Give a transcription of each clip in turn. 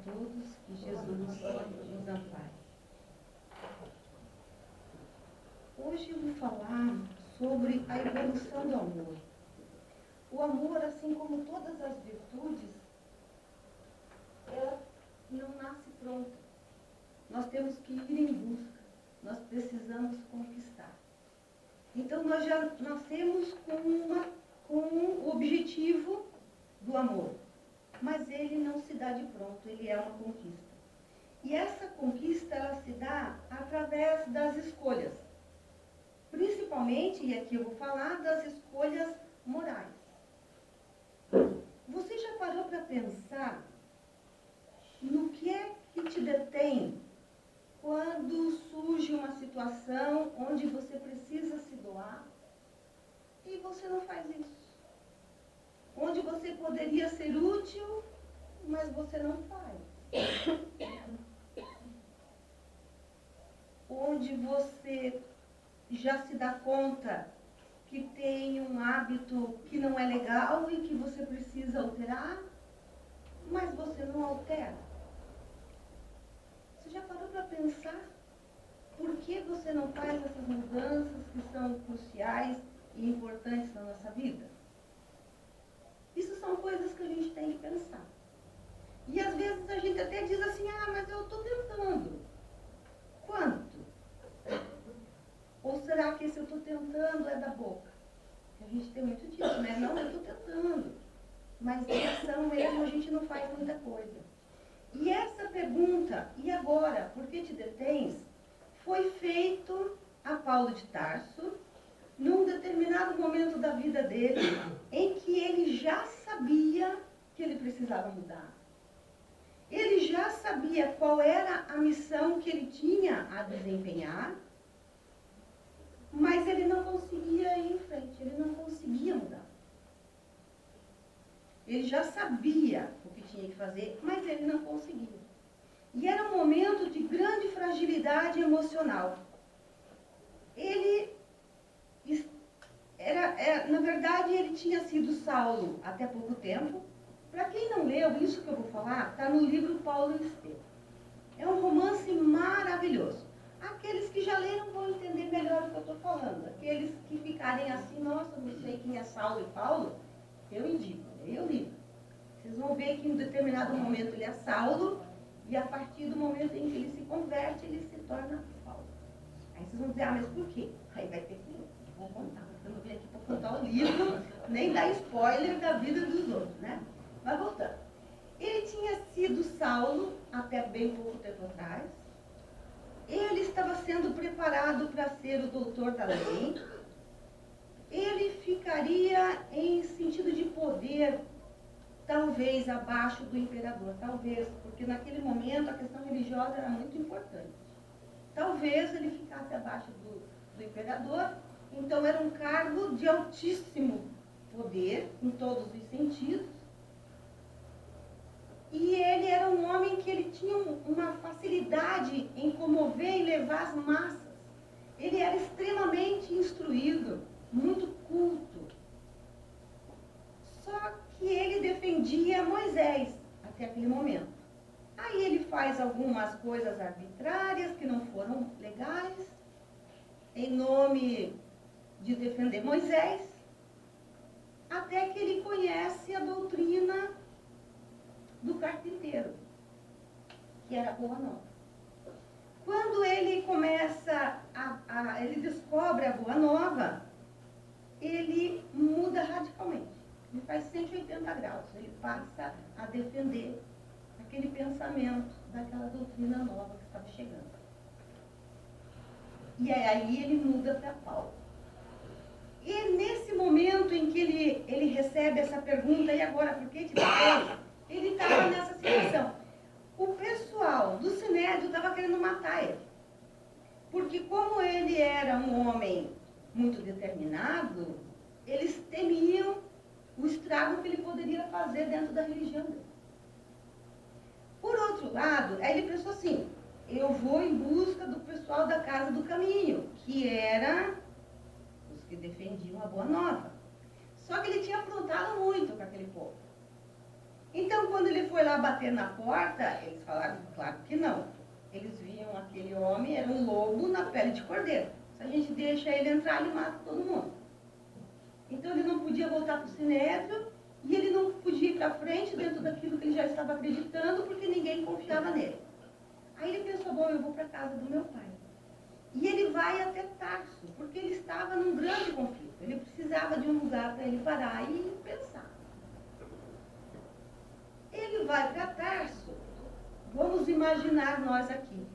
todos, que Jesus nos ampare. Hoje eu vou falar sobre a evolução do amor. O amor, assim como todas as virtudes, ela não nasce pronta. Nós temos que ir em busca, nós precisamos conquistar. Então nós já nascemos com o objetivo do amor, mas ele não se dá de pronto, ele é uma conquista. E essa conquista, ela se dá através das escolhas. Principalmente, e aqui eu vou falar das escolhas morais. Você já parou para pensar no que é que te detém quando surge uma situação onde você precisa se doar e você não faz isso? Onde você poderia ser útil, mas você não faz. Onde você já se dá conta que tem um hábito que não é legal e que você precisa alterar, mas você não altera. Você já parou para pensar por que você não faz essas mudanças que são cruciais e importantes na nossa vida? Isso são coisas que a gente tem que pensar. E às vezes a gente até diz assim, mas eu estou tentando. Quanto? Ou será que esse eu estou tentando é da boca? A gente tem muito disso, né? Não, eu estou tentando. Mas em ação mesmo a gente não faz muita coisa. E essa pergunta, e agora, por que te detens? Foi feito a Paulo de Tarso, num determinado momento da vida dele, em que ele já sabia que ele precisava mudar. Ele já sabia qual era a missão que ele tinha a desempenhar, mas ele não conseguia ir em frente, ele não conseguia mudar. Ele já sabia o que tinha que fazer, mas ele não conseguia. E era um momento de grande fragilidade emocional. Ele, na verdade, ele tinha sido Saulo até pouco tempo. Para quem não leu, isso que eu vou falar está no livro Paulo e Estevão. É um romance maravilhoso. Aqueles que já leram vão entender melhor o que eu estou falando. Aqueles que ficarem assim, nossa, não sei quem é Saulo e Paulo, eu indico, leia o livro. Vocês vão ver que em um determinado momento ele é Saulo, e a partir do momento em que ele se converte, ele se torna Paulo. Aí vocês vão dizer, mas por quê? Aí vai ter que ler, vou contar. Eu não vim aqui para contar o livro, nem dar spoiler da vida dos outros, né? Mas voltando. Ele tinha sido Saulo até bem pouco tempo atrás. Ele estava sendo preparado para ser o doutor da lei. Ele ficaria em sentido de poder, talvez abaixo do imperador, talvez, porque naquele momento a questão religiosa era muito importante. Talvez ele ficasse abaixo do imperador, então era um cargo de altíssimo poder, em todos os sentidos. E ele era um homem que ele tinha uma facilidade em comover e levar as massas. Ele era extremamente instruído, muito culto. Só que ele defendia Moisés até aquele momento. Aí ele faz algumas coisas arbitrárias que não foram legais, em nome de defender Moisés, até que ele conhece a doutrina do carpinteiro, que era boa nova. Quando ele começa, ele descobre a boa nova, ele muda radicalmente. Ele faz 180 graus. Ele passa a defender aquele pensamento daquela doutrina nova que estava chegando. E aí ele muda para Paulo. E nesse momento em que ele recebe essa pergunta, e agora por que te detens? Ele estava nessa situação. O pessoal do Sinédrio estava querendo matar ele. Porque como ele era um homem muito determinado, eles temiam o estrago que ele poderia fazer dentro da religião dele. Por outro lado, aí ele pensou assim, eu vou em busca do pessoal da Casa do Caminho, que era os que defendiam a Boa Nova. Só que ele tinha aprontado muito com aquele povo. Então, quando ele foi lá bater na porta, eles falaram, claro que não. Eles viam aquele homem, era um lobo na pele de cordeiro. Se a gente deixa ele entrar, ele mata todo mundo. Então, ele não podia voltar para o Sinédrio e ele não podia ir para frente dentro daquilo que ele já estava acreditando, porque ninguém confiava nele. Aí ele pensou, bom, eu vou para a casa do meu pai. E ele vai até Tarso, porque ele estava num grande conflito. Ele precisava de um lugar para ele parar e pensar. Ele vai para Tarso. Vamos imaginar nós aqui.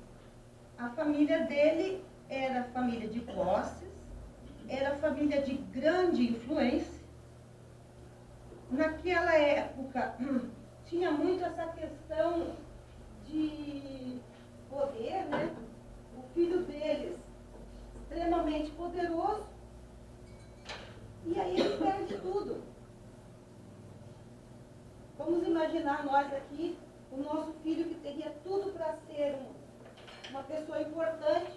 A família dele era família de posses, era família de grande influência. Naquela época, tinha muito essa questão de poder, né? O filho deles, extremamente poderoso, e aí ele perde tudo. Vamos imaginar nós aqui, o nosso filho que teria tudo para ser uma pessoa importante,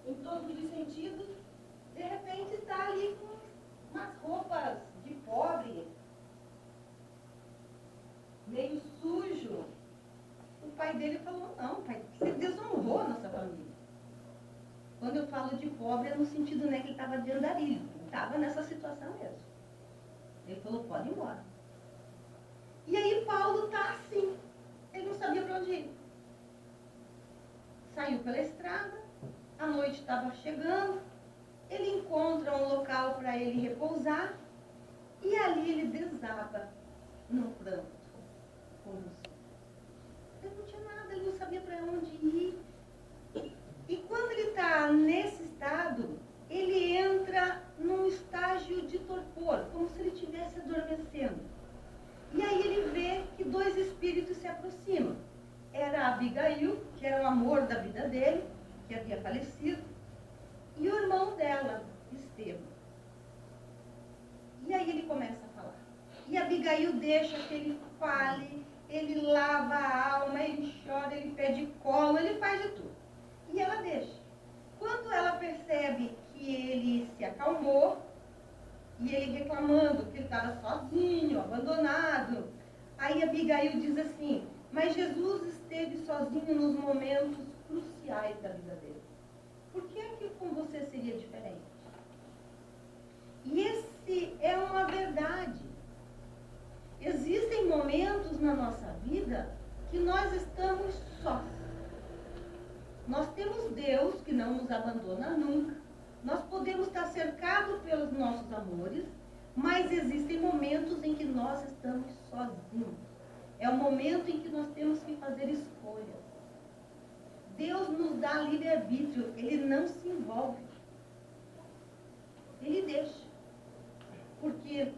em todos os sentidos, de repente está ali com umas roupas de pobre, meio sujo. O pai dele falou, não, pai, você desonrou a nossa família. Quando eu falo de pobre, é no sentido, né, que ele estava de andarilho. Ele estava nessa situação mesmo. Ele falou, pode ir embora. E aí Paulo está assim. Ele não sabia para onde ir. Saiu pela estrada, a noite estava chegando, ele encontra um local para ele repousar, e ali ele desaba num pranto, convulsivo. Ele não tinha nada, ele não sabia para onde ir. E quando ele está nesse estado, ele entra num estágio de torpor, como se ele estivesse adormecendo. E aí ele vê que dois espíritos se aproximam. Era a Abigail, que era o amor da vida dele, que havia falecido, e o irmão dela, Estevão. E aí ele começa a falar. E a Abigail deixa que ele fale, ele lava a alma, ele chora, ele pede colo, ele faz de tudo. E ela deixa. Quando ela percebe que ele se acalmou, e ele reclamando que ele estava sozinho, abandonado, aí Abigail diz assim, mas Jesus esteve sozinho nos momentos cruciais da vida dele. Por que é que com você seria diferente? E esse é uma verdade. Existem momentos na nossa vida que nós estamos sós. Nós temos Deus que não nos abandona nunca. Nós podemos estar cercados pelos nossos amores, mas existem momentos em que nós estamos sozinhos. É o momento em que nós temos que fazer escolhas. Deus nos dá livre-arbítrio, Ele não se envolve. Ele deixa. Porque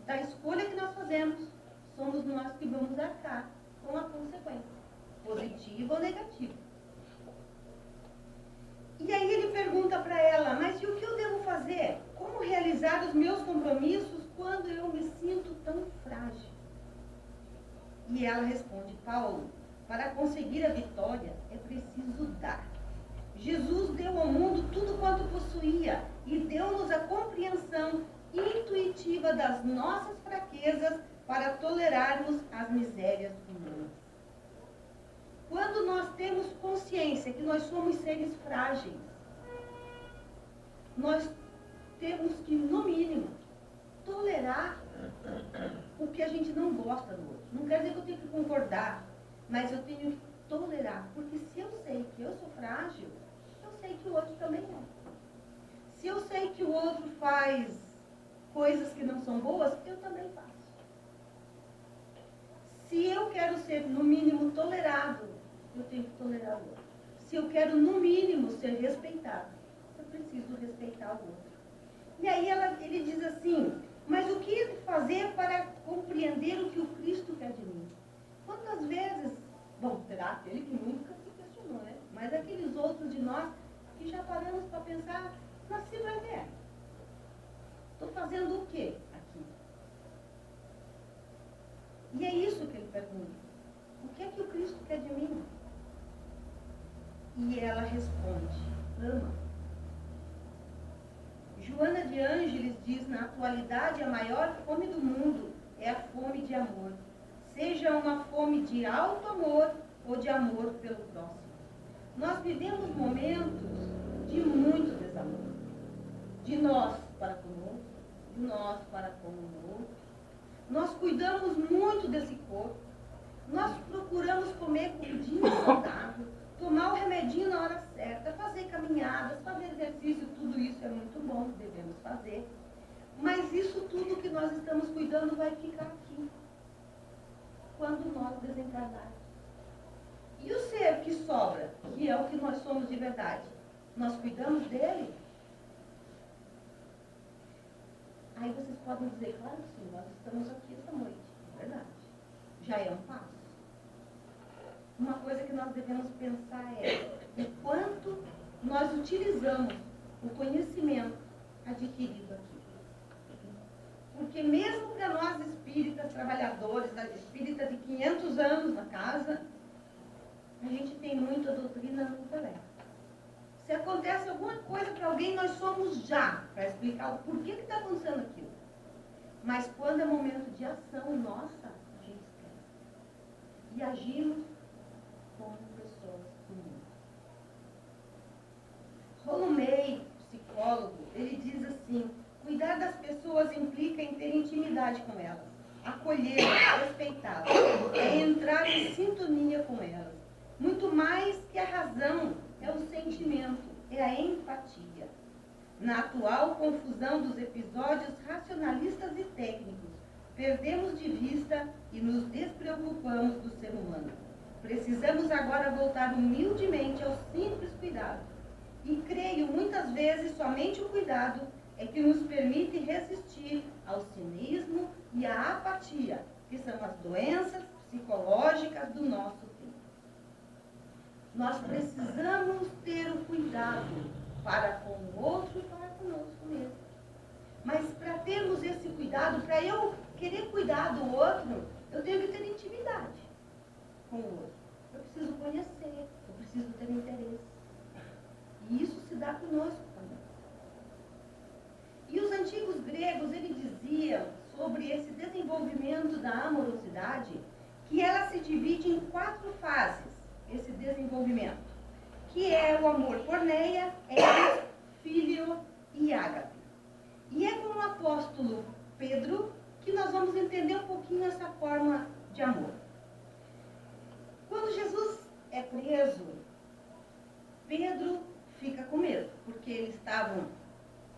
da escolha que nós fazemos, somos nós que vamos arcar com a consequência, positiva ou negativa. E aí ele pergunta para ela, mas e o que eu devo fazer? Como realizar os meus compromissos quando eu me sinto tão frágil? E ela responde, Paulo, para conseguir a vitória é preciso dar. Jesus deu ao mundo tudo quanto possuía e deu-nos a compreensão intuitiva das nossas fraquezas para tolerarmos as misérias humanas. Quando nós temos consciência que nós somos seres frágeis, nós temos que, no mínimo, tolerar o que a gente não gosta do outro. Não quer dizer que eu tenho que concordar, mas eu tenho que tolerar. Porque se eu sei que eu sou frágil, eu sei que o outro também é. Se eu sei que o outro faz coisas que não são boas, eu também faço. Se eu quero ser, no mínimo, tolerado, eu tenho que tolerar o outro. Se eu quero, no mínimo, ser respeitado, eu preciso respeitar o outro. E aí ele diz assim, mas o que fazer para compreender o que o Cristo quer de mim? Quantas vezes, bom, será aquele que nunca se questionou, né? Mas aqueles outros de nós que já paramos para pensar, nasci para ver. Estou fazendo o quê aqui? E é isso que ele pergunta. O que é que o Cristo quer de mim? E ela responde, ama. Joana de Ângeles diz, na atualidade, a maior fome do mundo é a fome de amor. seja uma fome de alto amor ou de amor pelo próximo. Nós vivemos momentos de muito desamor. De nós para conosco, de nós para com o outro. Nós cuidamos muito desse corpo. Nós procuramos comer comidinha saudável, tomar o remedinho na hora certa, fazer caminhadas, fazer exercício, tudo isso é muito bom, devemos fazer. Mas isso tudo que nós estamos cuidando vai ficar aqui, quando nós desencarnarmos. E o ser que sobra, que é o que nós somos de verdade, nós cuidamos dele? Aí vocês podem dizer, claro que sim, nós estamos aqui essa noite, é verdade. Já é um passo. Uma coisa que nós devemos pensar é o quanto nós utilizamos o conhecimento adquirido aqui. Porque mesmo para nós espíritas, trabalhadores, espíritas de 500 anos na casa, a gente tem muita doutrina no intelecto. Se acontece alguma coisa para alguém, nós somos já para explicar o porquê que está acontecendo aquilo. Mas quando é momento de ação nossa, a gente esquece. E agimos como pessoas comuns. Rollo May, psicólogo, ele diz assim: cuidar das pessoas implica em ter intimidade com elas, acolhê-las, respeitá-las, é entrar em sintonia com elas. Muito mais que a razão, é o sentimento, é a empatia. Na atual confusão dos episódios racionalistas e técnicos, perdemos de vista e nos despreocupamos do ser humano. Precisamos agora voltar humildemente ao simples cuidado. E creio, muitas vezes, somente o cuidado é que nos permite resistir ao cinismo e à apatia, que são as doenças psicológicas do nosso tempo. Nós precisamos ter o cuidado para com o outro e para conosco mesmo. Mas para termos esse cuidado, para eu querer cuidar do outro, eu tenho que ter intimidade com o outro. Eu preciso conhecer, eu preciso ter interesse. E isso se dá conosco também. E os antigos gregos, eles diziam sobre esse desenvolvimento da amorosidade, que ela se divide em 4 fases. Esse desenvolvimento, que é o amor porneia, eros, filio e ágape. E é com o apóstolo Pedro que nós vamos entender um pouquinho essa forma de amor. Quando Jesus é preso, Pedro fica com medo, porque eles estavam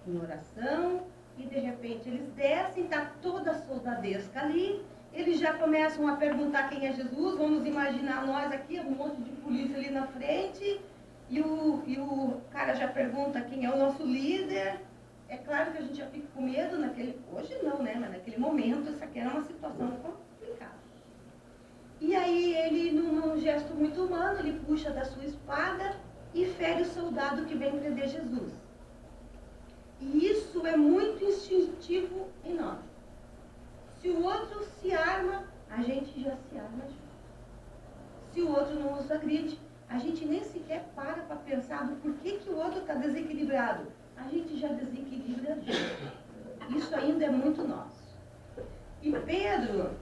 em oração e de repente eles descem, está toda a soldadesca ali. Eles já começam a perguntar quem é Jesus, vamos imaginar nós aqui, um monte de polícia ali na frente, e o cara já pergunta quem é o nosso líder. É claro que a gente já fica com medo hoje não, né? Mas naquele momento, essa aqui era uma situação complicada. E aí ele, num gesto muito humano, ele puxa da sua espada e fere o soldado que vem prender Jesus. E isso é muito instintivo em nós. Se o outro se arma, a gente já se arma junto. Se o outro não nos agride, a gente nem sequer para pensar do porquê que o outro está desequilibrado. A gente já desequilibra junto. Isso ainda é muito nosso. E Pedro,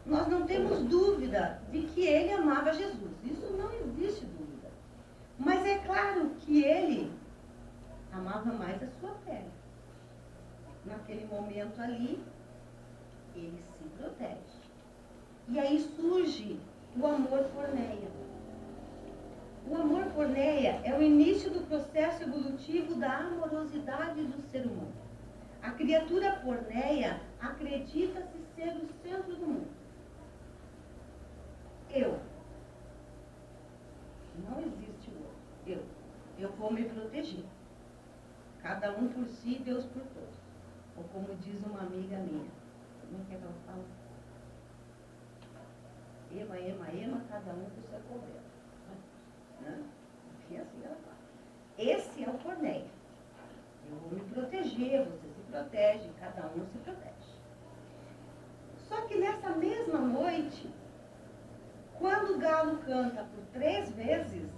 nós não temos dúvida de que ele amava Jesus. Isso não existe dúvida. Mas é claro que ele amava mais a sua pele. Naquele momento ali, ele se protege. E aí surge o amor porneia. O amor porneia é o início do processo evolutivo da amorosidade do ser humano. A criatura porneia acredita-se ser o centro do mundo. Eu. Não existe o outro. Eu vou me proteger. Cada um por si, Deus por todos. Ou como diz uma amiga minha, como é que ela fala? Ema, cada um por seu problema. Né? E assim ela fala. Esse é o porneia. Eu vou me proteger, você se protege, cada um se protege. Só que nessa mesma noite, quando o galo canta por 3 vezes,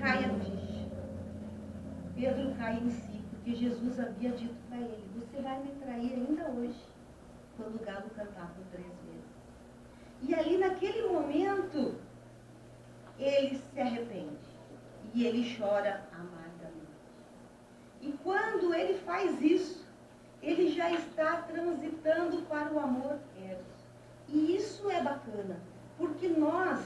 cai a ficha. Pedro cai em si, porque Jesus havia dito para ele: você vai me trair ainda hoje. quando o galo cantar por 3 vezes. E ali naquele momento, ele se arrepende e ele chora amargamente. E quando ele faz isso, ele já está transitando para o amor eros. E isso é bacana, porque nós,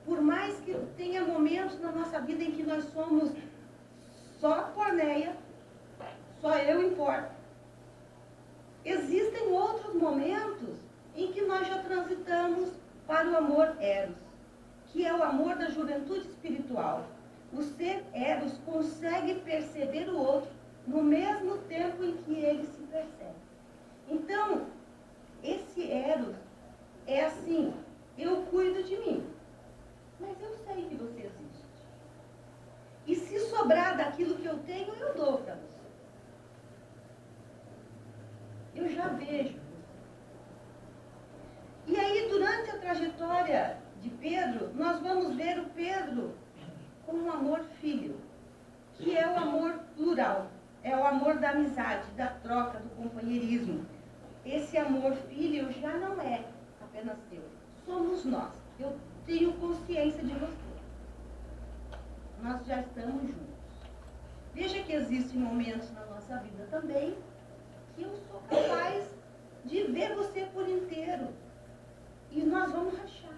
por mais que tenha momentos na nossa vida em que nós somos só porneia, só eu importo, existem outros momentos em que nós já transitamos para o amor eros, que é o amor da juventude espiritual. O ser eros consegue perceber o outro no mesmo tempo em que ele se percebe. Então, esse eros é assim, eu cuido de mim, mas eu sei que você existe. E se sobrar daquilo que eu tenho, eu dou para você. Eu já vejo você. E aí, durante a trajetória de Pedro, nós vamos ver o Pedro com um amor filho, que é o amor plural, é o amor da amizade, da troca, do companheirismo. Esse amor filho já não é apenas teu, somos nós. Eu tenho consciência de você. Nós já estamos juntos. Veja que existem momentos na nossa vida também que eu sou capaz de ver você por inteiro. E nós vamos rachar.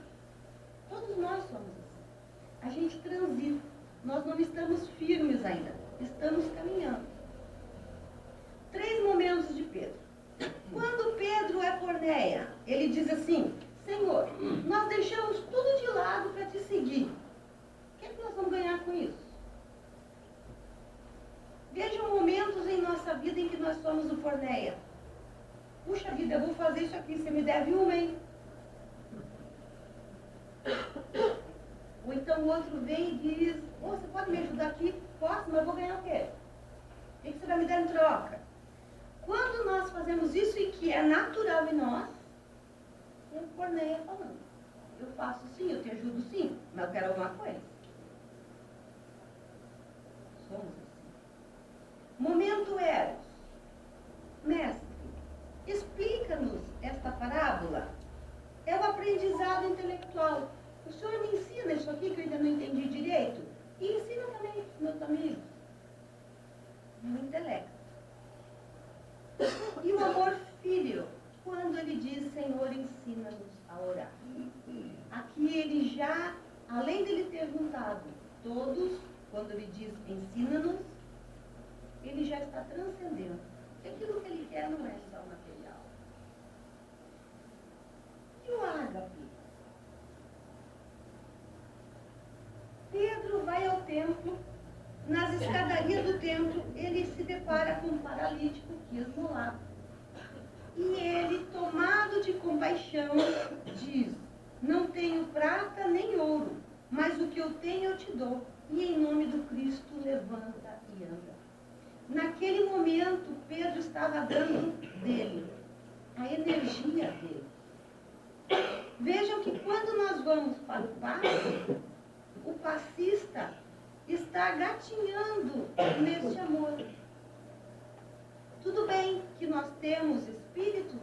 Todos nós somos assim. A gente transita. Nós não estamos firmes ainda. Estamos caminhando. 3 momentos de Pedro. Quando Pedro é porneia, ele diz assim: Senhor, nós deixamos tudo de lado para te seguir. O que é que nós vamos ganhar com isso? Vejam momentos em nossa vida em que nós somos o porneia. Puxa vida, eu vou fazer isso aqui, você me deve uma, hein? Ou então o outro vem e diz: oh, você pode me ajudar aqui? Posso, mas eu vou ganhar o quê? O que você vai me dar em troca? Quando nós fazemos isso e que é natural em nós, eu porneia falando: eu faço sim, eu te ajudo sim, mas eu quero alguma coisa. Somos assim. Momento eros. Mestre, explica-nos esta parábola. É o aprendizado intelectual. O senhor me ensina isso aqui que eu ainda não entendi direito? E ensina também para os meus amigos. No intelecto. E o amor filho, quando ele diz: Senhor, ensina-nos a orar. Aqui ele já, além de ele ter juntado todos, quando ele diz ensina-nos, ele já está transcendendo. Aquilo que ele quer não é só material. E o ágape? Pedro vai ao templo. Nas escadarias do templo, ele se depara com um paralítico que esmolado. E ele, tomado de compaixão, diz: não tenho prata nem ouro, mas o que eu tenho eu te dou. E em nome do Cristo, levanta e anda. Naquele momento, Pedro estava dando dele, a energia dele. Vejam que quando nós vamos para o passe, o passista está gatinhando neste amor. Tudo bem que nós temos espírito,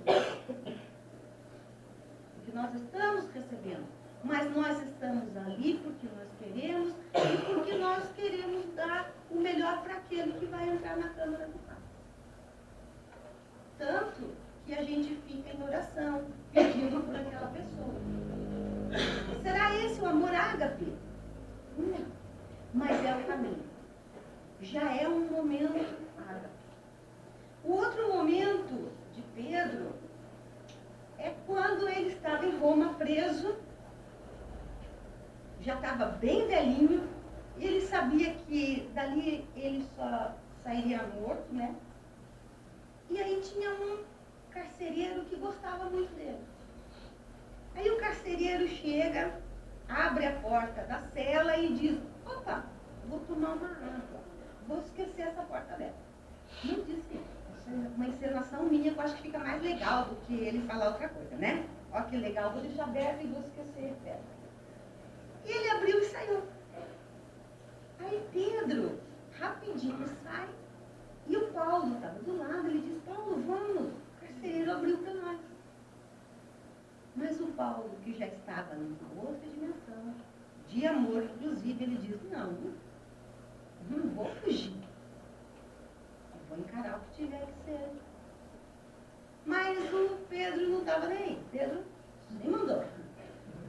que nós estamos recebendo, mas nós estamos ali porque nós queremos e porque nós queremos dar o melhor para aquele que vai entrar na câmara do Pai. Tanto que a gente fica em oração, pedindo por aquela pessoa. Será esse o amor ágape? Não. Mas é o caminho. Já é um momento ágape. O outro momento de Pedro é quando ele estava em Roma preso, já estava bem velhinho, e ele sabia que dali ele só sairia morto, né? E aí tinha um carcereiro que gostava muito dele. Aí o carcereiro chega, abre a porta da cela e diz: opa, vou tomar uma água, vou esquecer essa porta aberta. Não disse isso. Isso é uma encenação minha que eu acho que fica mais legal do que ele falar outra coisa, né? Olha que legal, vou deixar aberta e vou esquecer dela. E ele abriu e saiu. Aí Pedro, rapidinho, sai. E o Paulo estava do lado, ele diz: Paulo, vamos. O carcereiro abriu para nós. Mas o Paulo, que já estava numa outra dimensão, de amor, inclusive, ele diz, não vou fugir. Eu vou encarar o que tiver que ser. Mas o Pedro não estava nem aí. Pedro nem mandou.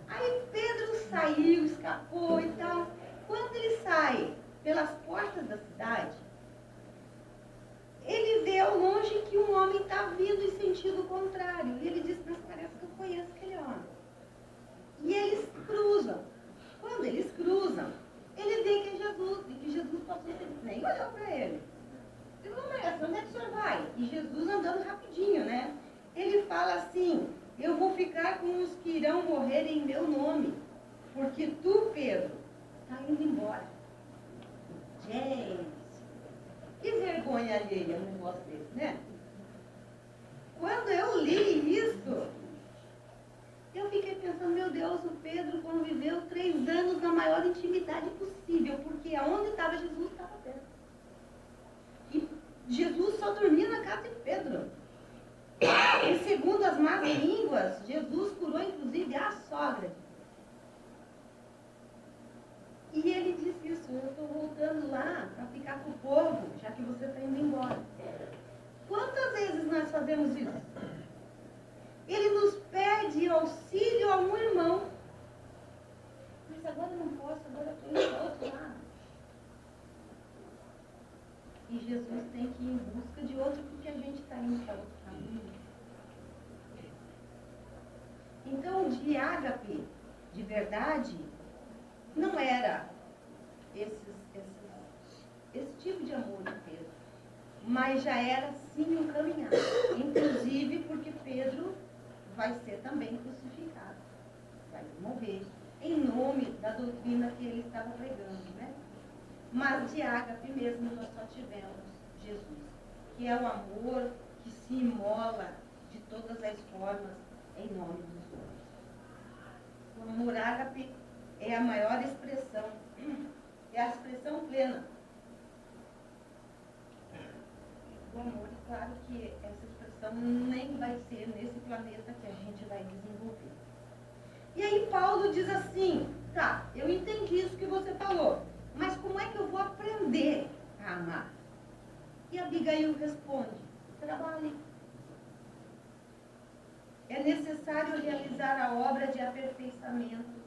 Aí Pedro saiu, escapou e tal. Quando ele sai pelas portas da cidade, ele vê ao longe que um homem está vindo em sentido contrário. E ele diz, mas parece que eu conheço aquele homem. E eles cruzam. Quando eles cruzam, ele vê que é Jesus. E que Jesus passou, nem olhou para ele. Ele falou, mestre, onde é que o senhor vai? E Jesus andando rapidinho, né? Ele fala assim, eu vou ficar com os que irão morrer em meu nome. Porque tu, Pedro, está indo embora. Gente, que vergonha alheia um negócio desse, né? Quando eu li isso, eu fiquei pensando, meu Deus, o Pedro conviveu 3 anos na maior intimidade possível, porque aonde estava Jesus, estava Pedro. E Jesus só dormia na casa de Pedro. E segundo as más línguas, Jesus curou inclusive a sogra. E ele disse isso, eu estou voltando lá para ficar com o povo, já que você está indo embora. Quantas vezes nós fazemos isso? Ele nos pede auxílio a um irmão. Mas agora eu não posso, agora eu estou indo para outro lado. E Jesus tem que ir em busca de outro porque a gente está indo para outro caminho. Então, de ágape, de verdade, não era esse tipo de amor de Pedro. Mas já era sim um caminhar. Inclusive porque Pedro vai ser também crucificado. Vai morrer em nome da doutrina que ele estava pregando, né? Mas de ágape mesmo nós só tivemos Jesus, que é o amor que se imola de todas as formas em nome dos outros. O amor ágape é a maior expressão, é a expressão plena do amor. E claro que essa expressão nem vai ser nesse planeta que a gente vai desenvolver. E aí Paulo diz assim, tá, eu entendi isso que você falou, mas como é que eu vou aprender a amar? E Abigail responde, trabalhe. É necessário realizar a obra de aperfeiçoamento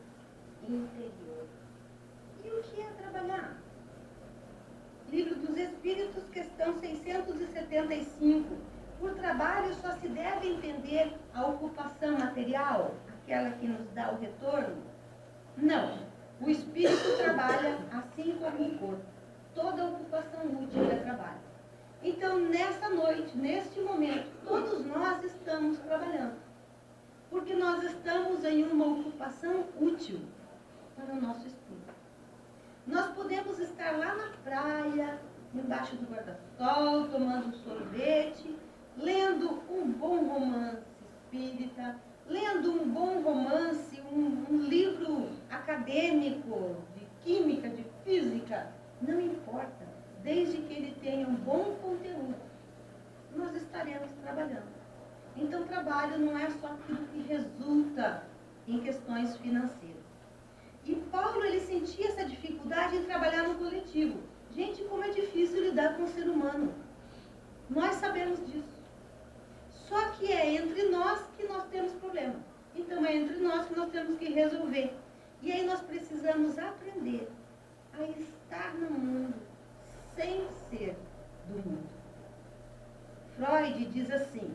interior. E o que é trabalhar? Livro dos Espíritos, questão 675. Por trabalho só se deve entender a ocupação material, aquela que nos dá o retorno? Não. O espírito trabalha assim como o corpo. Toda ocupação útil é trabalho. Então, nessa noite, neste momento, todos nós estamos trabalhando. Porque nós estamos em uma ocupação útil para o nosso estudo. Nós podemos estar lá na praia, embaixo do guarda-sol, tomando um sorvete, lendo um bom romance espírita, lendo um bom romance, um livro acadêmico, de química, de física, não importa, desde que ele tenha um bom conteúdo, nós estaremos trabalhando. Então, trabalho não é só aquilo que resulta em questões financeiras. E Paulo, ele sentia essa dificuldade em trabalhar no coletivo. Gente, como é difícil lidar com o ser humano. Nós sabemos disso. Só que é entre nós que nós temos problema. Então, é entre nós que nós temos que resolver. E aí nós precisamos aprender a estar no mundo sem ser do mundo. Freud diz assim,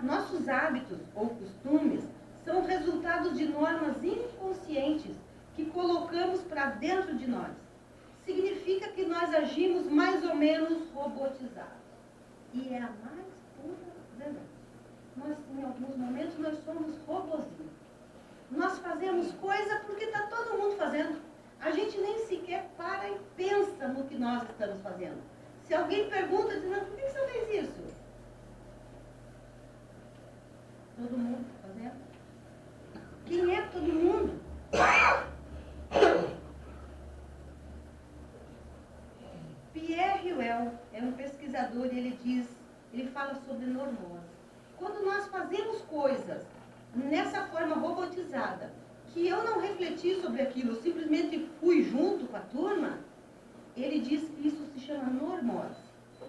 nossos hábitos ou costumes são resultados de normas inconscientes que colocamos para dentro de nós. Significa que nós agimos mais ou menos robotizados. E é a mais pura verdade. Em alguns momentos, nós somos robozinhos. Nós fazemos coisa porque está todo mundo fazendo. A gente nem sequer para e pensa no que nós estamos fazendo. Se alguém pergunta, diz, por que você fez isso? Todo mundo está fazendo. Quem é todo mundo? Pierre Ruel é um pesquisador e ele fala sobre neurose. Quando nós fazemos coisas nessa forma robotizada, que eu não refleti sobre aquilo, eu simplesmente fui junto com a turma, ele diz que isso se chama normose.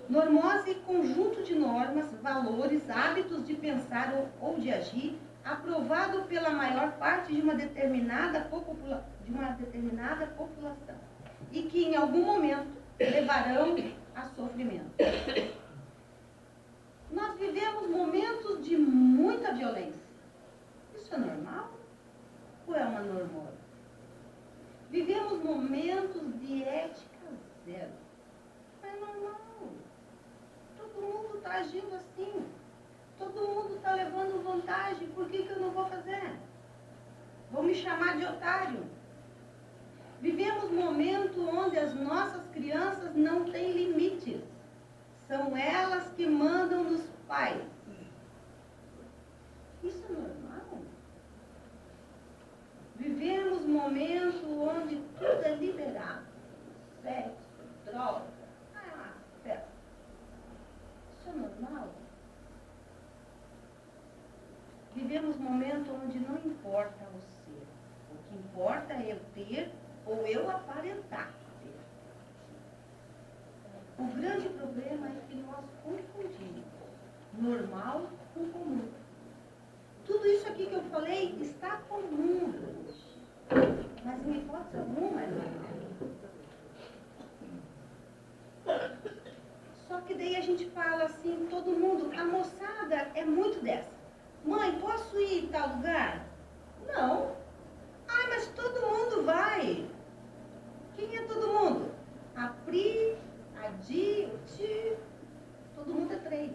Normose é conjunto de normas, valores, hábitos de pensar ou de agir, aprovado pela maior parte de uma determinada população, e que em algum momento levarão a sofrimento. Nós vivemos momentos de muita violência. Isso é normal? Ou é uma normose? Vivemos momentos de ética zero. Não é normal. Todo mundo está agindo assim. Todo mundo está levando vantagem. Por que eu não vou fazer? Vão me chamar de otário. Vivemos momentos onde as nossas crianças não têm limites. São elas que mandam nos pais. Isso é normal? Vivemos momentos onde tudo é liberado. Sexo, droga, festa. Isso é normal? Vivemos momentos onde não importa o ser. O que importa é eu ter ou eu aparentar ter. O grande problema é que nós confundimos normal com comum. Tudo isso aqui que eu falei está comum. Mas em hipótese alguma é normal. Só que daí a gente fala assim, todo mundo, a moçada é muito dessa. Mãe, posso ir em tal lugar? Não. Ai, mas todo mundo vai. Quem é todo mundo? A Pri, a Di, o Ti. Todo mundo é 3.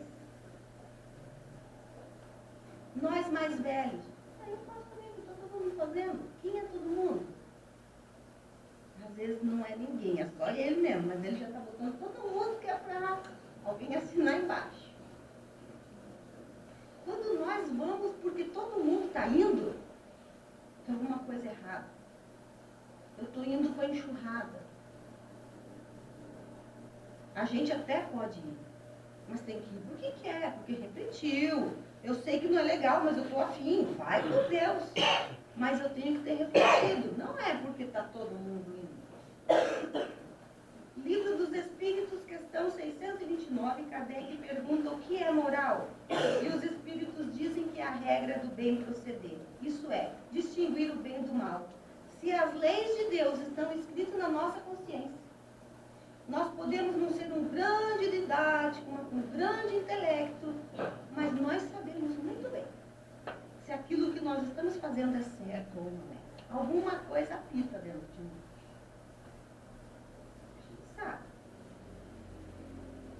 Nós mais velhos. Eu faço também, está todo mundo fazendo. Quem é todo mundo? Às vezes não é ninguém, é só ele mesmo, mas ele já está botando todo mundo que é para alguém assinar embaixo. Quando nós vamos porque todo mundo está indo, tem alguma coisa errada. Eu estou indo com a enxurrada. A gente até pode ir, mas tem que ir porque quer, porque repetiu. Eu sei que não é legal, mas eu estou afim. Vai por Deus. Mas eu tenho que ter refletido. Não é porque está todo mundo indo. Livro dos Espíritos, questão 629, Kardec pergunta o que é moral. E os Espíritos dizem que é a regra do bem proceder. Isso é, distinguir o bem do mal. Se as leis de Deus estão escritas na nossa consciência, nós podemos não ser um grande didático, um grande intelecto, mas nós sabemos muito bem se aquilo que nós estamos fazendo é certo ou não é. Alguma coisa apita dentro de nós. Sabe?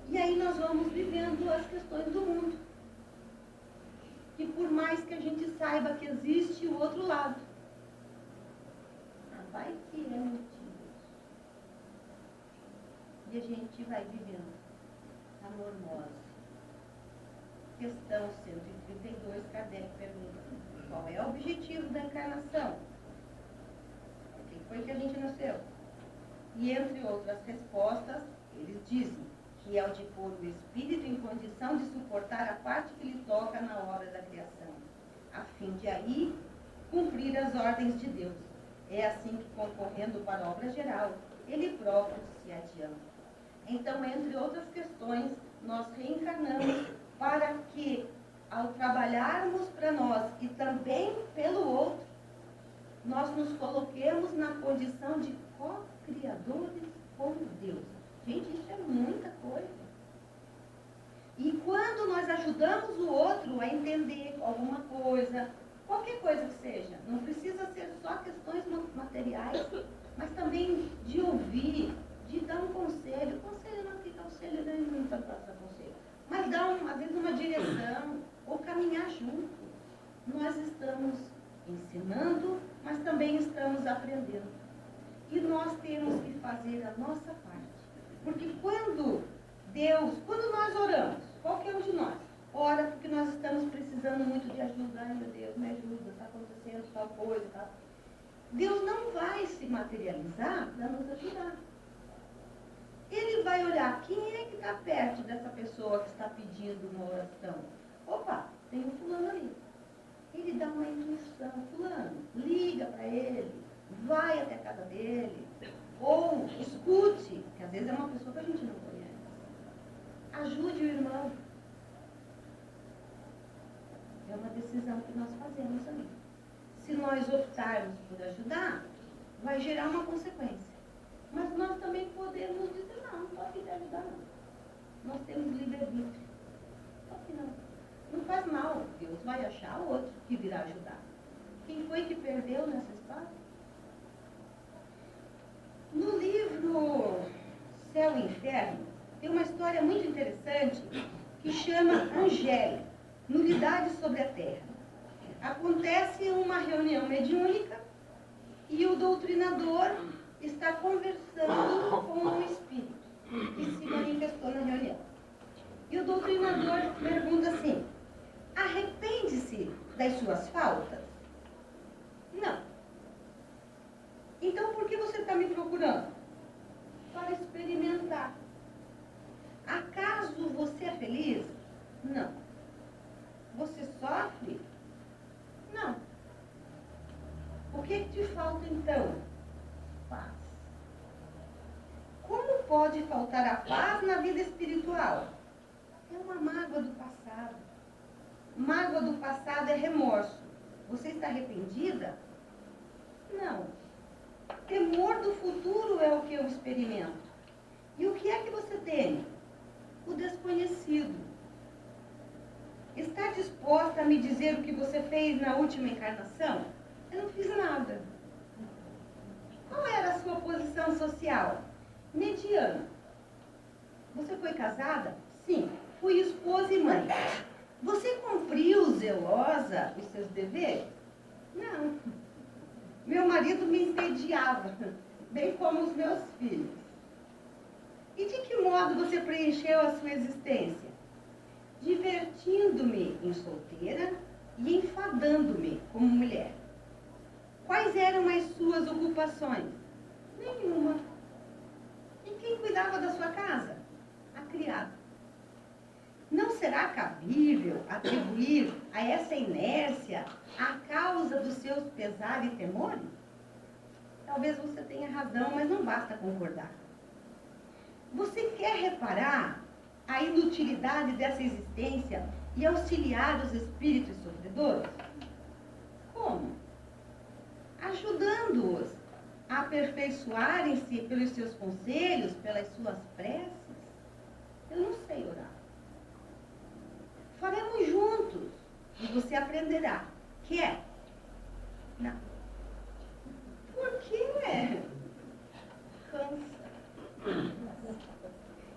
E aí nós vamos vivendo as questões do mundo. E por mais que a gente saiba que existe o outro lado, vai que é mentira. E a gente vai vivendo a normose. Questão 132, Kardec pergunta, qual é o objetivo da encarnação? Por que foi que a gente nasceu? E entre outras respostas, eles dizem que é o de pôr o espírito em condição de suportar a parte que lhe toca na obra da criação, a fim de aí cumprir as ordens de Deus. É assim que, concorrendo para a obra geral, ele próprio se adianta. Então, entre outras questões, nós reencarnamos para que, ao trabalharmos para nós e também pelo outro, nós nos coloquemos na condição de co-criadores com Deus. Gente, isso é muita coisa. E quando nós ajudamos o outro a entender alguma coisa, qualquer coisa que seja, não precisa ser só questões materiais, mas também de ouvir, de dar um conselho. Conselho não, que conselho não está para conselho. Mas dar, às vezes, uma direção, ou caminhar junto. Nós estamos ensinando, mas também estamos aprendendo. E nós temos que fazer a nossa parte. Porque quando nós oramos, qualquer um de nós, ora porque nós estamos precisando muito de ajuda. Ai, meu Deus, me ajuda, está acontecendo tal coisa, tal. Deus não vai se materializar para nos ajudar. Ele vai olhar quem é que está perto dessa pessoa que está pedindo uma oração. Opa, tem um fulano ali. ele dá uma intuição. Fulano, liga para ele, vai até a casa dele, ou escute, que às vezes é uma pessoa que a gente não conhece. Ajude o irmão. É uma decisão que nós fazemos ali. Se nós optarmos por ajudar, vai gerar uma consequência. Mas nós também podemos dizer, não estou aqui de ajudar não. Nós temos livre-arbítrio. Estou aqui não. Não faz mal. Deus vai achar outro que virá ajudar. Quem foi que perdeu nessa história? No livro Céu e Inferno, tem uma história muito interessante que chama Angélica, Nulidade sobre a Terra. Acontece uma reunião mediúnica e o doutrinador está conversando com um espírito que se manifestou na reunião. E o doutrinador pergunta assim: arrepende-se das suas faltas? Não. Então por que você está me procurando? Para experimentar. Acaso você é feliz? Não. Você sofre? Não. O que te falta então? Paz. Como pode faltar a paz na vida espiritual? É uma mágoa do passado. Mágoa do passado é remorso. Você está arrependida? Não. Temor do futuro é o que eu experimento. E o que é que você teme? O desconhecido. Está disposta a me dizer o que você fez na última encarnação? Eu não fiz nada. Qual era a sua posição social? Mediana. Você foi casada? Sim. Fui esposa e mãe. Você cumpriu, zelosa, os seus deveres? Não. Meu marido me entediava, bem como os meus filhos. E de que modo você preencheu a sua existência? Divertindo-me em solteira e enfadando-me como mulher. Quais eram as suas ocupações? Nenhuma. E quem cuidava da sua casa? A criada. Não será cabível atribuir a essa inércia a causa dos seus pesares e temores? Talvez você tenha razão, mas não basta concordar. Você quer reparar a inutilidade dessa existência e auxiliar os espíritos sofredores? Como? Ajudando-os a aperfeiçoarem-se pelos seus conselhos, pelas suas preces? Eu não sei orar. Faremos juntos e você aprenderá. Quer? Não. Por quê? Cansa.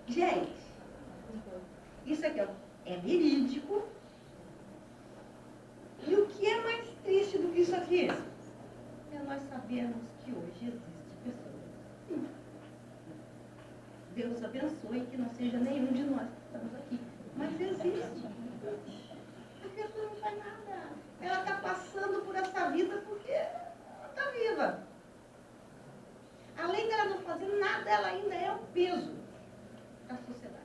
Gente, isso aqui é verídico. E o que é mais triste do que isso aqui? É nós sabermos que hoje existe pessoas. Deus abençoe que não seja nenhum de nós que estamos aqui. Mas existe. A pessoa não faz nada. Ela está passando por essa vida porque ela está viva. Além dela não fazer nada, ela ainda é um peso da sociedade.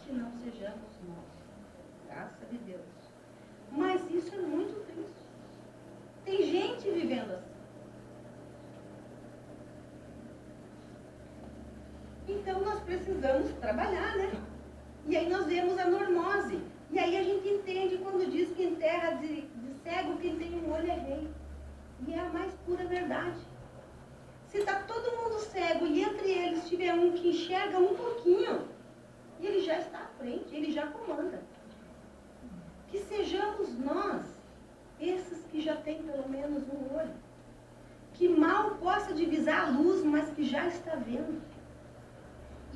Que não sejamos nós. Graças a Deus. Mas isso é muito triste. Tem gente vivendo assim. Então nós precisamos trabalhar, né? E aí nós vemos a normose. E aí a gente entende quando diz que em terra de cego quem tem um olho é rei. E é a mais pura verdade. Se está todo mundo cego e entre eles tiver um que enxerga um pouquinho, ele já está à frente, ele já comanda. Que sejamos nós, esses que já têm pelo menos um olho. Que mal possa divisar a luz, mas que já está vendo.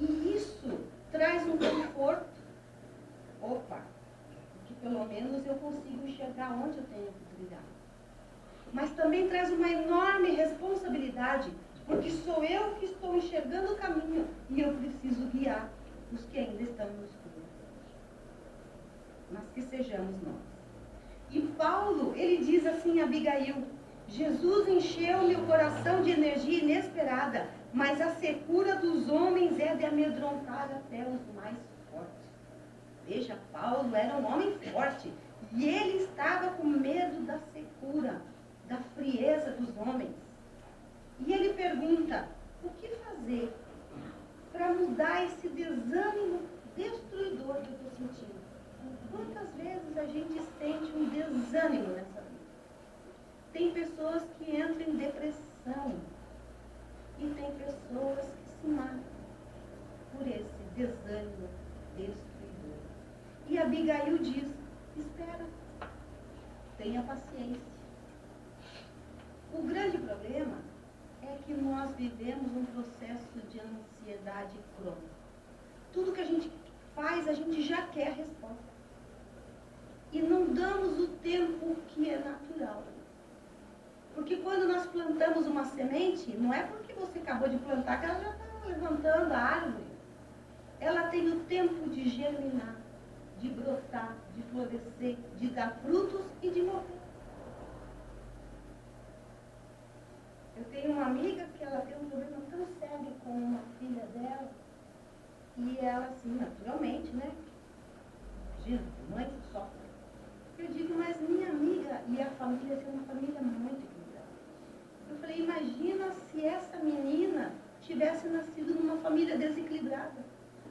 E isso traz um conforto. Opa, que pelo menos eu consigo enxergar onde eu tenho que brilhar. Mas também traz uma enorme responsabilidade, porque sou eu que estou enxergando o caminho e eu preciso guiar os que ainda estão no escuro. Mas que sejamos nós. E Paulo, ele diz assim a Abigail: Jesus encheu meu coração de energia inesperada, mas a secura dos homens é de amedrontar até os mais fortes. Veja, Paulo era um homem forte, E ele estava com medo da secura, da frieza dos homens. E ele pergunta, o que fazer para mudar esse desânimo destruidor que eu estou sentindo? Quantas vezes a gente sente um desânimo nessa vida? Tem pessoas que entram em depressão e tem pessoas que se matam por esse desânimo destruidor. E Abigail diz, espera, tenha paciência. O grande problema é que nós vivemos um processo de ansiedade crônica. Tudo que a gente faz, a gente já quer a resposta. E não damos o tempo que é natural. Porque quando nós plantamos uma semente, não é porque você acabou de plantar que ela já está levantando a árvore. Ela tem o tempo de germinar, de brotar, de florescer, de dar frutos e de morrer. Eu tenho uma amiga que ela tem um problema tão sério com uma filha dela, e ela, assim, naturalmente, né? Imagina, mãe que sofre. Eu digo, mas minha amiga e a família tem uma família muito equilibrada. Eu falei, imagina se essa menina tivesse nascido numa família desequilibrada.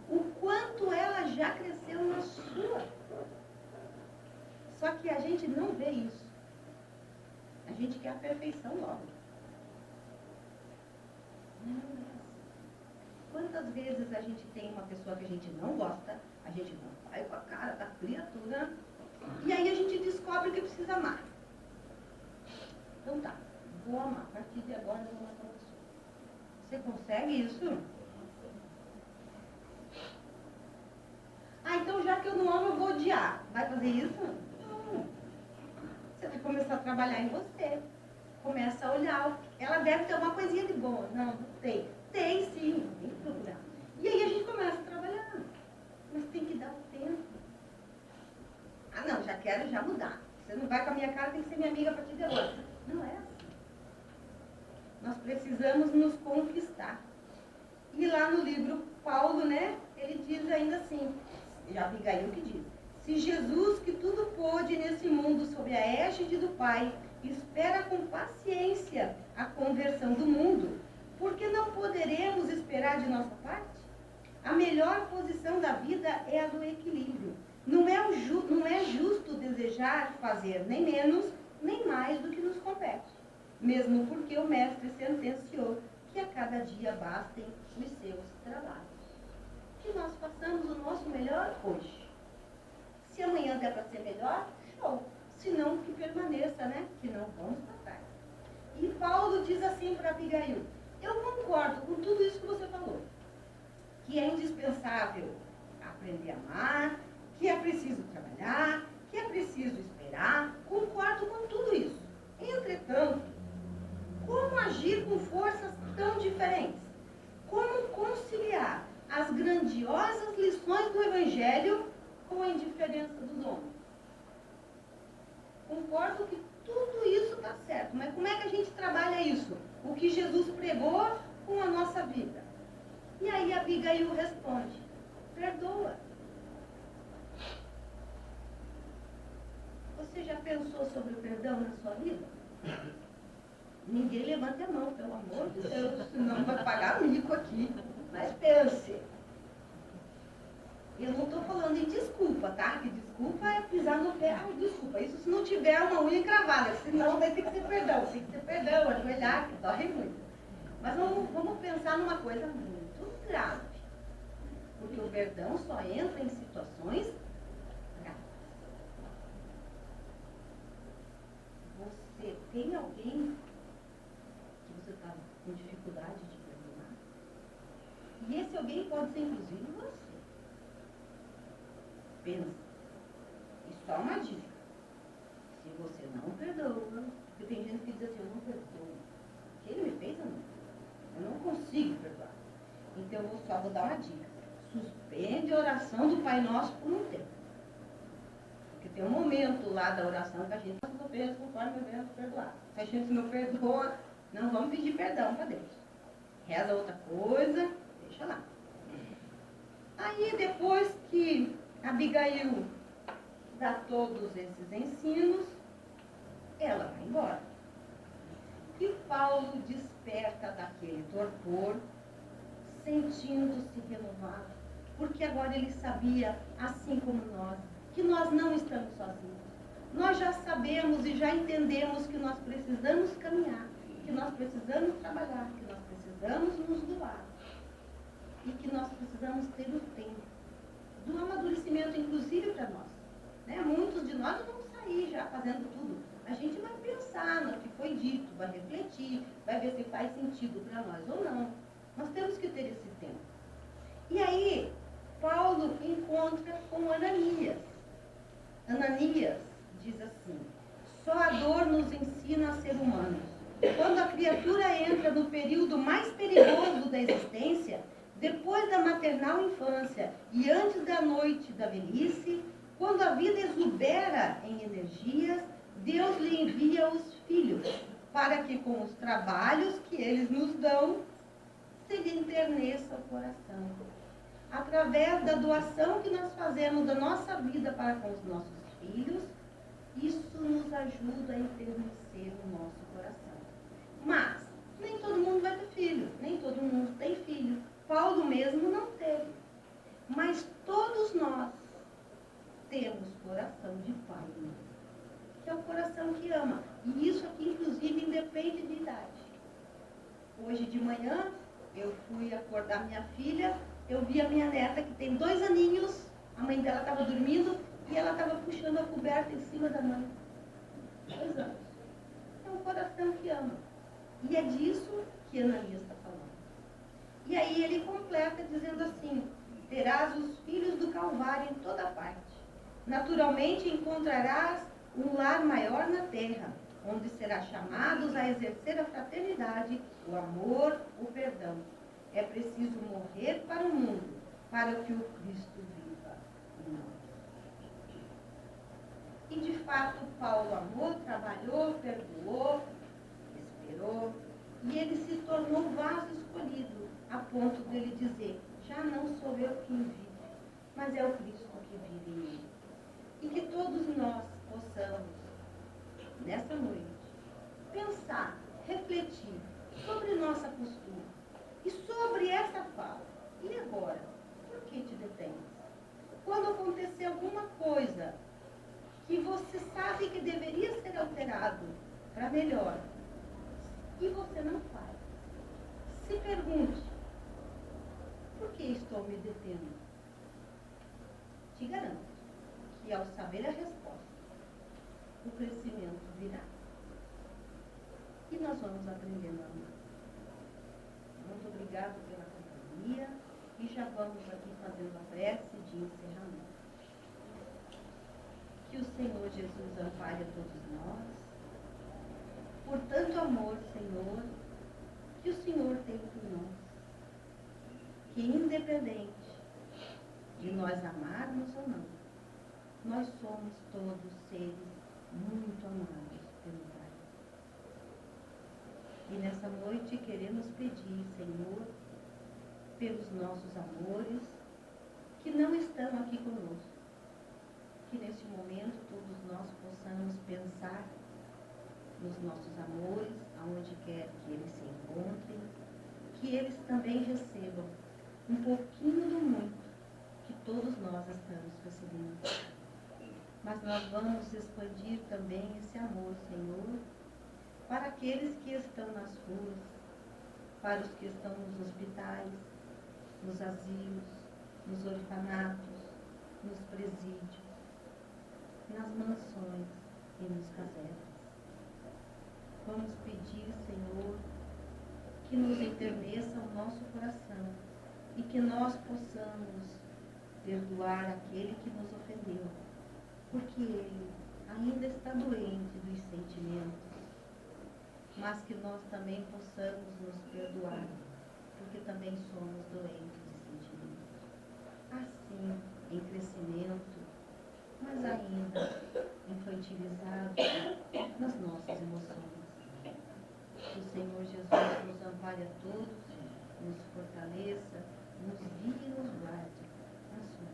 O quanto ela já cresceu na sua. Só que a gente não vê isso. A gente quer a perfeição logo. Não é assim. Quantas vezes a gente tem uma pessoa que a gente não gosta, a gente não vai com a cara da criatura, e aí a gente descobre que precisa amar. Então tá, vou amar. A partir de agora eu vou amar a pessoa. Você consegue isso? Ah, então já que eu não amo, eu vou odiar. Vai fazer isso? Não. Você vai começar a trabalhar em você. Começa a olhar. Ela deve ter uma coisinha de boa. Não, não tem. Tem sim, tem que procurar. E aí a gente começa a trabalhar. Mas tem que dar o tempo. Ah não, já quero já mudar. Você não vai com a minha cara, tem que ser minha amiga a partir de agora. Não é assim. Nós precisamos nos conquistar. E lá no livro Paulo, né, ele diz ainda assim, já Abigail que diz, se Jesus, que tudo pôde nesse mundo sob a égide do Pai, espera com paciência a conversão do mundo, por que não poderemos esperar de nossa parte? A melhor posição da vida é a do equilíbrio. Não é justo desejar fazer nem menos, nem mais do que nos compete. Mesmo porque o Mestre sentenciou que a cada dia bastem os seus trabalhos. Que nós façamos o nosso melhor hoje. Se amanhã der para ser melhor, show. Se não, que permaneça, né? Que não vamos para trás. E Paulo diz assim para Abigail, eu concordo com tudo isso que você falou. Que é indispensável aprender a amar, que é preciso trabalhar, que é preciso esperar. Concordo com tudo isso. Entretanto, como agir com forças tão diferentes? Como conciliar as grandiosas lições do Evangelho com a indiferença dos homens? Concordo que tudo isso está certo, mas como é que a gente trabalha isso? O que Jesus pregou com a nossa vida? E aí Abigail responde, perdoa. Você já pensou sobre o perdão na sua vida? Ninguém levanta a mão, pelo amor de Deus, senão vai pagar mico aqui. Mas pense. Eu não estou falando em desculpa, tá? Que desculpa é pisar no pé. Ai, desculpa, isso se não tiver uma unha encravada, senão vai ter que ser perdão. Tem que ser perdão, ajoelhar, que dói muito. Mas vamos pensar numa coisa muito grave. Porque o perdão só entra em situações graves. Você tem alguém que você está com dificuldade de perdoar? E esse alguém pode ser inclusive você. Pensa. E só uma dica. Se você não perdoa, porque tem gente que diz assim, eu não perdoo. O que ele me fez, eu não consigo perdoar. Então eu só vou dar uma dica. Suspende a oração do Pai Nosso por um tempo. Porque tem um momento lá da oração que a gente não conforme eu venho perdoar. Se a gente não perdoa, não vamos pedir perdão para Deus. Reza outra coisa, deixa lá. Aí depois que Abigail dá todos esses ensinos, ela vai embora. E Paulo desperta daquele torpor, sentindo-se renovado, porque agora ele sabia, assim como nós, que nós não estamos sozinhos. Nós já sabemos e já entendemos que nós precisamos caminhar, que nós precisamos trabalhar, que nós precisamos nos doar e que nós precisamos ter o tempo do amadurecimento, inclusive para nós. Né? Muitos de nós não vão sair já fazendo tudo. A gente vai pensar no que foi dito, vai refletir, vai ver se faz sentido para nós ou não. Nós temos que ter esse tempo. E aí, Paulo encontra com Ananias. Ananias diz assim: só a dor nos ensina a ser humanos. Quando a criatura entra no período mais perigoso da existência, depois da maternal infância e antes da noite da velhice, quando a vida exubera em energias, Deus lhe envia os filhos, para que com os trabalhos que eles nos dão, se lhe enterneça o coração. Através da doação que nós fazemos da nossa vida para com os nossos filhos, isso nos ajuda a enternecer o nosso coração. Mas, nem todo mundo vai ter filho, nem todo mundo tem filho. Paulo mesmo não teve. Mas todos nós temos coração de pai, que é o coração que ama. E isso aqui, inclusive, independe de idade. Hoje de manhã, eu fui acordar minha filha, eu vi a minha neta, que tem 2 aninhos, a mãe dela estava dormindo, e ela estava puxando a coberta em cima da mãe. 2 anos. É um coração que ama. E é disso que Ananias está falando. E aí ele completa dizendo assim: terás os filhos do Calvário em toda parte. Naturalmente encontrarás um lar maior na terra, onde serás chamados a exercer a fraternidade, o amor, o perdão. É preciso morrer para o mundo, para que o Cristo viva em nós. E de fato Paulo amou, trabalhou, perdoou, esperou, e ele se tornou um vaso escolhido, a ponto dele dizer: já não sou eu quem vive, mas é o Cristo que vive em mim. E que todos nós possamos, nessa noite, pensar, refletir sobre nossa postura e sobre essa fala. E agora? Por que te detens? Quando acontecer alguma coisa que você sabe que deveria ser alterado para melhor, e você não faz, se pergunte: por que estou me detendo? Te garanto que ao saber a resposta, o crescimento virá. E nós vamos aprendendo a amar. Muito obrigado pela companhia e já vamos aqui fazendo a prece de encerramento. Que o Senhor Jesus ampare a todos nós. Por tanto amor, Senhor, que o Senhor tem por nós. Que independente de nós amarmos ou não, nós somos todos seres muito amados pelo Pai. E nessa noite queremos pedir, Senhor, pelos nossos amores que não estão aqui conosco. Que neste momento todos nós possamos pensar nos nossos amores, aonde quer que eles se encontrem, que eles também recebam um pouquinho do muito que todos nós estamos recebendo. Mas nós vamos expandir também esse amor, Senhor, para aqueles que estão nas ruas, para os que estão nos hospitais, nos asilos, nos orfanatos, nos presídios, nas mansões e nos casernas. Vamos pedir, Senhor, que nos enterneça o nosso coração e que nós possamos perdoar aquele que nos ofendeu, porque ele ainda está doente dos sentimentos, mas que nós também possamos nos perdoar, porque também somos doentes de sentimentos. Assim, em crescimento, mas ainda infantilizados nas nossas emoções. Que o Senhor Jesus nos ampare a todos, nos fortaleça, nos guie e nos guarde na sua